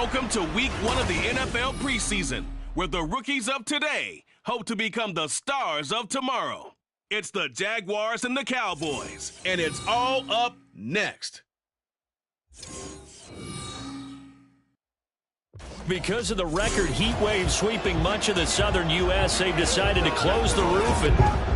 Welcome to week 1 of the NFL preseason, where the rookies of today hope to become the stars of tomorrow. It's the Jaguars and the Cowboys, and it's all up next. Because of the record heat wave sweeping much of the southern U.S., they've decided to close the roof and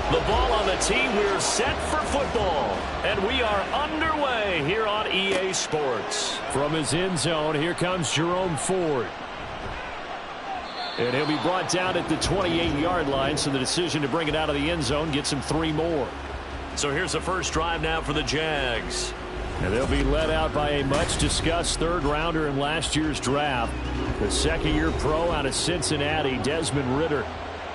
the ball on the tee. We're set for football, and we are underway here on EA Sports. From his end zone, here comes Jerome Ford. And he'll be brought down at the 28-yard line, so the decision to bring it out of the end zone gets him 3 more. So here's the first drive now for the Jags. And they'll be led out by a much-discussed third-rounder in last year's draft, the second-year pro out of Cincinnati, Desmond Ridder.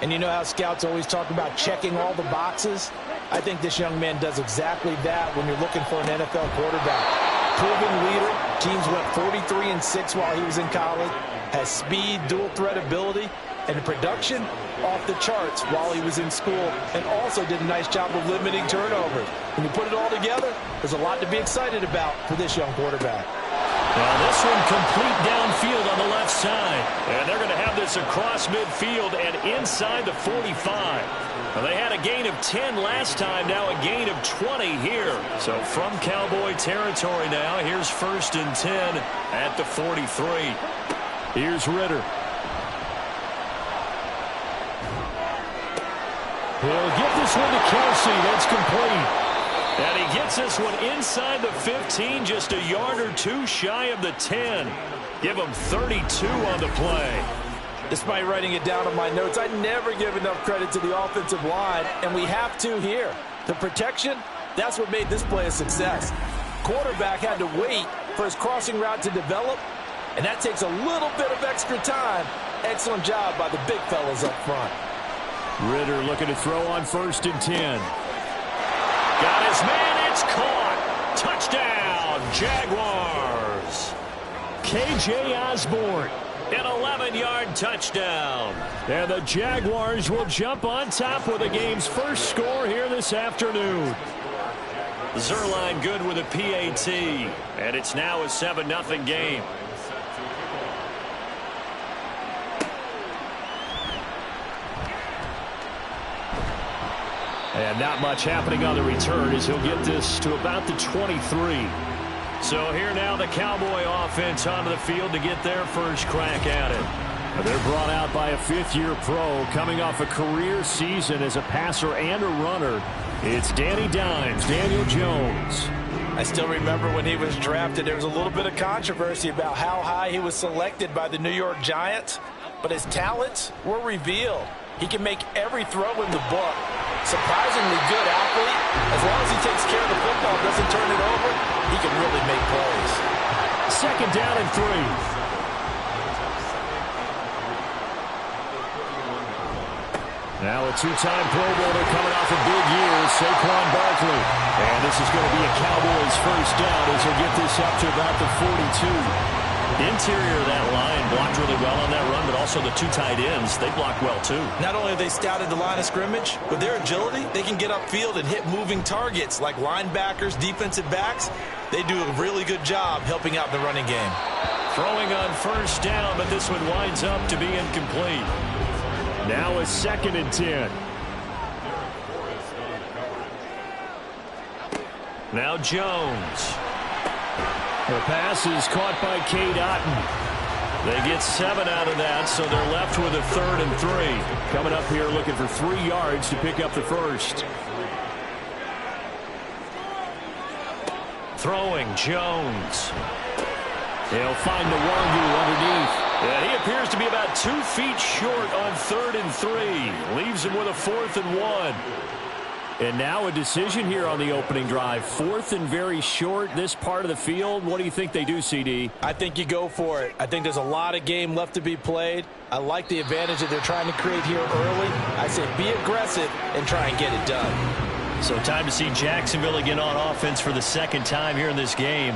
And you know how scouts always talk about checking all the boxes? I think this young man does exactly that when you're looking for an NFL quarterback. Proven leader. Teams went 43-6 while he was in college. Has speed, dual threat ability, and the production off the charts while he was in school, and also did a nice job of limiting turnovers. When you put it all together, there's a lot to be excited about for this young quarterback. Now this one complete downfield on the left side. And they're going to have this across midfield and inside the 45. Well, they had a gain of 10 last time, now a gain of 20 here. So from Cowboy territory now, here's 1st and 10 at the 43. Here's Ridder. He'll get this one to Kelsey. That's complete. And he gets this one inside the 15, just a yard or 2 shy of the 10. Give him 32 on the play. Despite writing it down on my notes, I never give enough credit to the offensive line, and we have to here. The protection, that's what made this play a success. Quarterback had to wait for his crossing route to develop, and that takes a little bit of extra time. Excellent job by the big fellas up front. Ridder looking to throw on 1st and 10. Got his man, it's caught. Touchdown, Jaguars. KJ Osborne, an 11-yard touchdown. And the Jaguars will jump on top with the game's first score here this afternoon. Zerline good with a PAT, and it's now a 7-0 game. And not much happening on the return as he'll get this to about the 23. So here now the Cowboy offense onto the field to get their first crack at it. And they're brought out by a 5th-year pro coming off a career season as a passer and a runner. It's Danny Dimes, Daniel Jones. I still remember when he was drafted, there was a little bit of controversy about how high he was selected by the New York Giants, but his talents were revealed. He can make every throw in the book. Surprisingly good athlete. As long as he takes care of the football, doesn't turn it over, he can really make plays. 2nd down and 3. Now a two-time Pro Bowler coming off a big year, Saquon Barkley. And this is going to be a Cowboys first down as he'll get this up to about the 42. Interior of that line blocked really well on that run, but also the two tight ends, they blocked well too. Not only have they scouted the line of scrimmage, with their agility, they can get upfield and hit moving targets like linebackers, defensive backs. They do a really good job helping out the running game. Throwing on first down, but this one winds up to be incomplete. Now a 2nd and 10. Now Jones. The pass is caught by Cade Otton. They get 7 out of that, so they're left with a 3rd and 3. Coming up here looking for 3 yards to pick up the first. Throwing, Jones. He'll find the Wangu underneath. And he appears to be about 2 feet short on 3rd and 3. Leaves him with a 4th and 1. And now a decision here on the opening drive. 4th and very short, this part of the field. What do you think they do, CD? I think you go for it. I think there's a lot of game left to be played. I like the advantage that they're trying to create here early. I say be aggressive and try and get it done. So time to see Jacksonville again on offense for the 2nd time here in this game.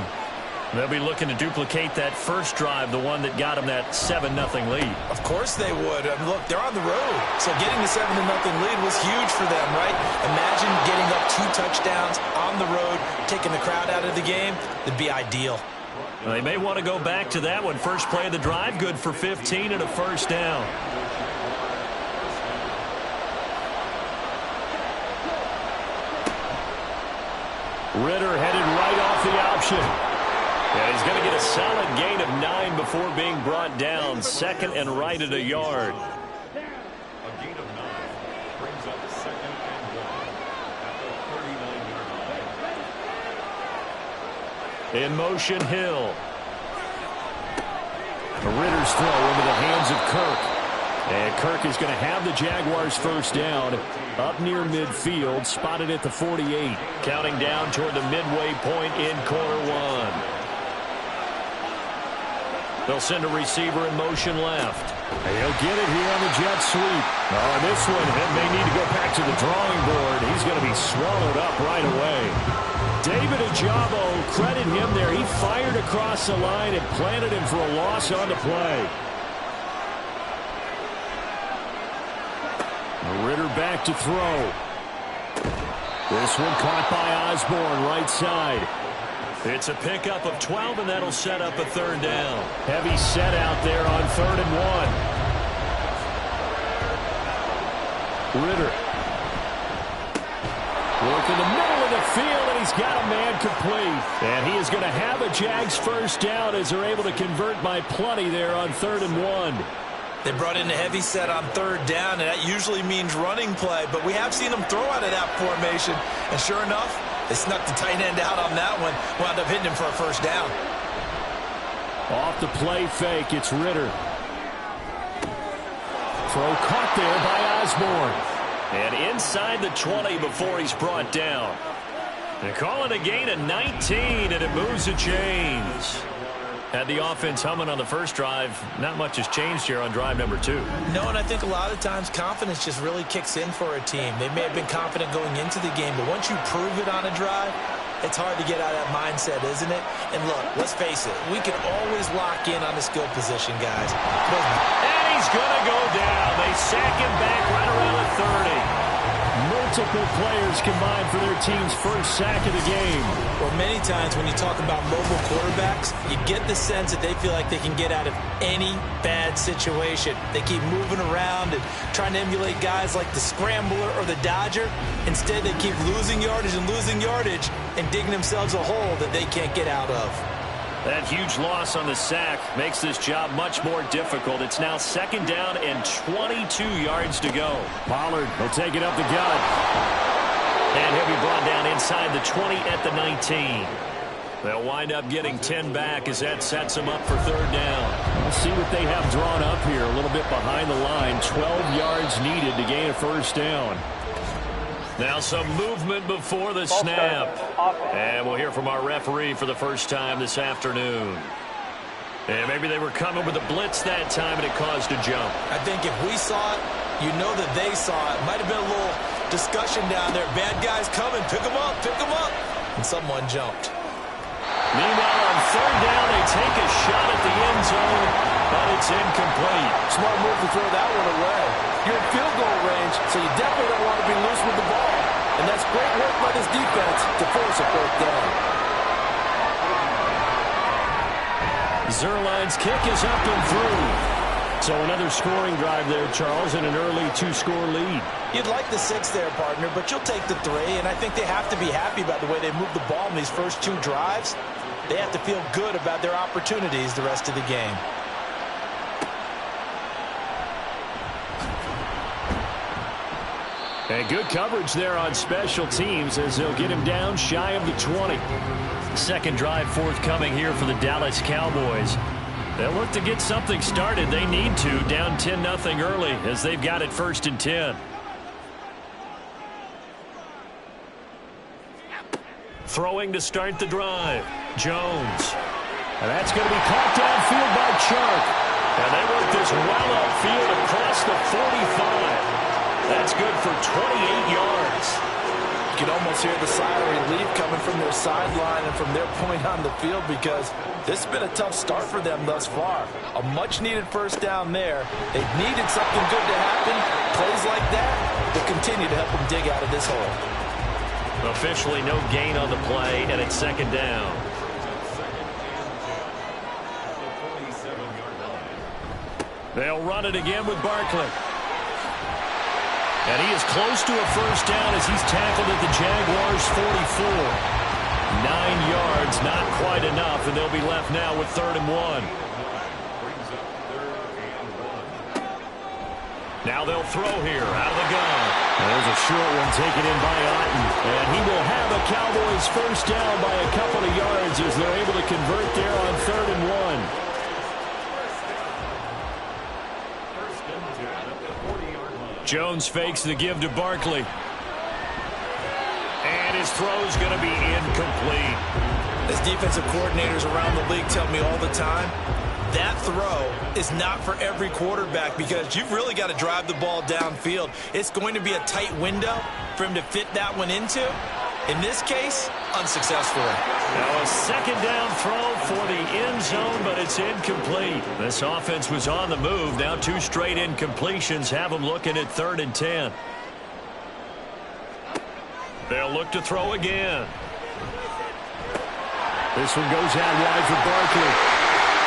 They'll be looking to duplicate that first drive, the one that got them that 7-0 lead. Of course they would. I mean, look, they're on the road. So getting the 7-0 lead was huge for them, right? Imagine getting up 2 touchdowns on the road, taking the crowd out of the game. That'd be ideal. Well, they may want to go back to that one. First play of the drive, good for 15 and a first down. Ritter headed right off the option. And he's going to get a solid gain of 9 before being brought down. 2nd and right at a yard. A gain of 9 brings up 2nd and 1 at the 39-yard line. In motion, Hill. Ritter's throw into the hands of Kirk. And Kirk is going to have the Jaguars first down up near midfield, spotted at the 48. Counting down toward the midway point in quarter 1. They'll send a receiver in motion left. He'll get it here on the jet sweep. On this one, it may need to go back to the drawing board. He's going to be swallowed up right away. David Ajabo, credit him there. He fired across the line and planted him for a loss on the play. Ritter back to throw. This one caught by Osborne, right side. It's a pickup of 12, and that'll set up a 3rd down. Heavy set out there on 3rd and 1. Ritter. Work in the middle of the field, and he's got a man complete. And he is going to have a Jags first down as they're able to convert by plenty there on 3rd and 1. They brought in a heavy set on 3rd down, and that usually means running play. But we have seen them throw out of that formation. And sure enough, they snuck the tight end out on that one. Wound up hitting him for a first down. Off the play fake, it's Ritter. Throw caught there by Osborne. And inside the 20 before he's brought down. They call it a gain of 19, and it moves the chains. Had the offense humming on the first drive. Not much has changed here on drive number 2. No, and I think a lot of times confidence just really kicks in for a team. They may have been confident going into the game, but once you prove it on a drive, it's hard to get out of that mindset, isn't it? And look, let's face it, we can always lock in on the skill position, guys. And he's going to go down. They sack him back right around the 30. Multiple players combined for their team's first sack of the game. Well, many times when you talk about mobile quarterbacks, you get the sense that they feel like they can get out of any bad situation. They keep moving around and trying to emulate guys like the Scrambler or the Dodger. Instead, they keep losing yardage and digging themselves a hole that they can't get out of. That huge loss on the sack makes this job much more difficult. It's now 2nd down and 22 yards to go. Pollard will take it up the gut. And he'll be brought down inside the 20 at the 19. They'll wind up getting 10 back as that sets them up for 3rd down. We'll see what they have drawn up here. A little bit behind the line. 12 yards needed to gain a first down. Now some movement before the snap. And we'll hear from our referee for the first time this afternoon. And maybe they were coming with a blitz that time and it caused a jump. I think if we saw it, You know that they saw it. Might have been a little discussion down there. Bad guys coming. Pick them up. Pick them up. And someone jumped. Meanwhile, on third down, they take a shot at the end zone, but it's incomplete. Smart move to throw that one away. You're in field goal range, so you definitely don't want to be loose with the ball. And that's great work by this defense to force a fourth down. Zerline's kick is up and through. So another scoring drive there, Charles, and an early two-score lead. You'd like the 6 there, partner, but you'll take the 3, and I think they have to be happy about the way they moved the ball in these first 2 drives. They have to feel good about their opportunities the rest of the game. And good coverage there on special teams as they'll get him down shy of the 20. Second drive forthcoming here for the Dallas Cowboys. They'll look to get something started. They need to, down 10-0 early as they've got it 1st and 10. Throwing to start the drive. Jones. And that's going to be caught downfield by Chark. And they work this well upfield across the 45. That's good for 28 yards. You can almost hear the sigh of relief coming from their sideline and from their point on the field because this has been a tough start for them thus far. A much-needed first down there. They've needed something good to happen. Plays like that will continue to help them dig out of this hole. Officially no gain on the play, and it's 2nd down. They'll run it again with Barkley. And he is close to a first down as he's tackled at the Jaguars' 44. 9 yards, not quite enough, and they'll be left now with 3rd and 1. Now they'll throw here out of the gun. There's a short one taken in by Otten. And he will have a Cowboys first down by a couple of yards as they're able to convert there on 3rd and 1. Jones fakes the give to Barkley. And his throw's going to be incomplete. As defensive coordinators around the league tell me all the time, that throw is not for every quarterback because you've really got to drive the ball downfield. It's going to be a tight window for him to fit that one into. In this case, unsuccessfully. Now a 2nd down throw for the end zone, but it's incomplete. This offense was on the move. Now 2 straight incompletions have them looking at 3rd and 10. They'll look to throw again. This one goes out wide for Barkley.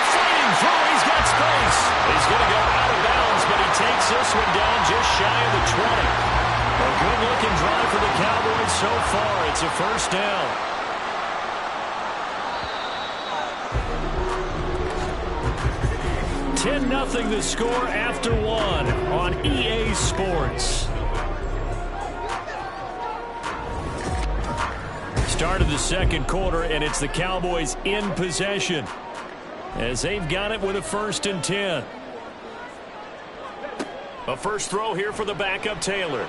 Fighting through, he's got space. He's going to go out of bounds, but he takes this one down just shy of the 20. A good-looking drive for the Cowboys so far. It's a first down. $10-0 the score after 1 on EA Sports. Start of the 2nd quarter, and it's the Cowboys in possession as they've got it with a 1st and 10. A first throw here for the backup Taylor.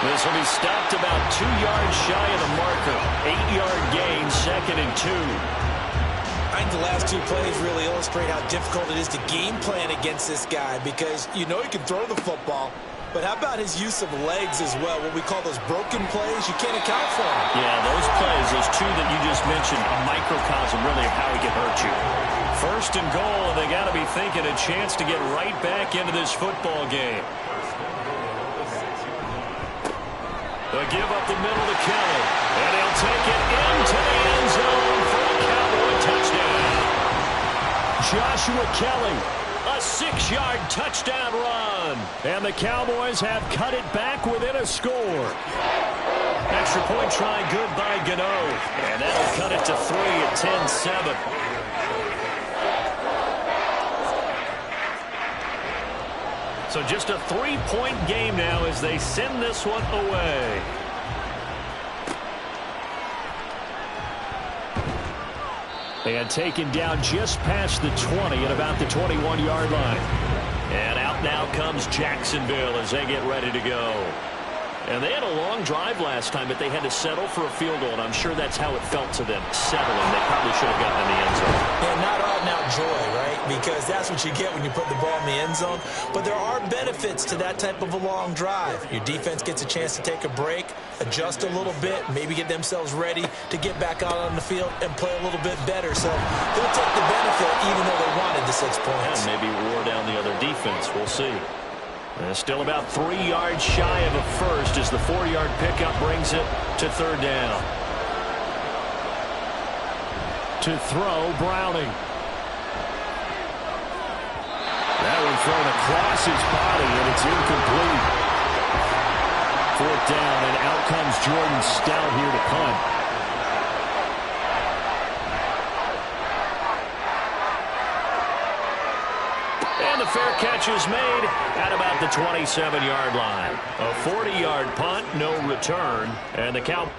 This will be stopped about 2 yards shy of the marker. 8-yard gain, 2nd and 2. I think the last 2 plays really illustrate how difficult it is to game plan against this guy because you know he can throw the football, but how about his use of legs as well? What we call those broken plays, you can't account for them. Yeah, those plays, those 2 that you just mentioned, a microcosm really of how he can hurt you. 1st and goal, and they got to be thinking a chance to get right back into this football game. The give up the middle to Kelly. And he'll take it into the end zone for a Cowboy touchdown. Joshua Kelly, a 6-yard touchdown run. And the Cowboys have cut it back within a score. Extra point try good by Gano. And that'll cut it to 3 at 10-7. So just a 3-point game now as they send this one away. And taken down just past the 20 at about the 21-yard line. And out now comes Jacksonville as they get ready to go. And they had a long drive last time, but they had to settle for a field goal, and I'm sure that's how it felt to them, settling. They probably should have gotten in the end zone. And not out and out joy, right? Because that's what you get when you put the ball in the end zone. But there are benefits to that type of a long drive. Your defense gets a chance to take a break, adjust a little bit, maybe get themselves ready to get back out on the field and play a little bit better. So they'll take the benefit even though they wanted the 6 points. And maybe wore down the other defense. We'll see. And still about 3 yards shy of a first as the 4-yard pickup brings it to third down. To throw, Browning. That one thrown across his body, and it's incomplete. 4th down, and out comes Jordan Stout here to punt. And the fair catch is made at about the 27-yard line. A 40-yard punt, no return, and the Cowboys.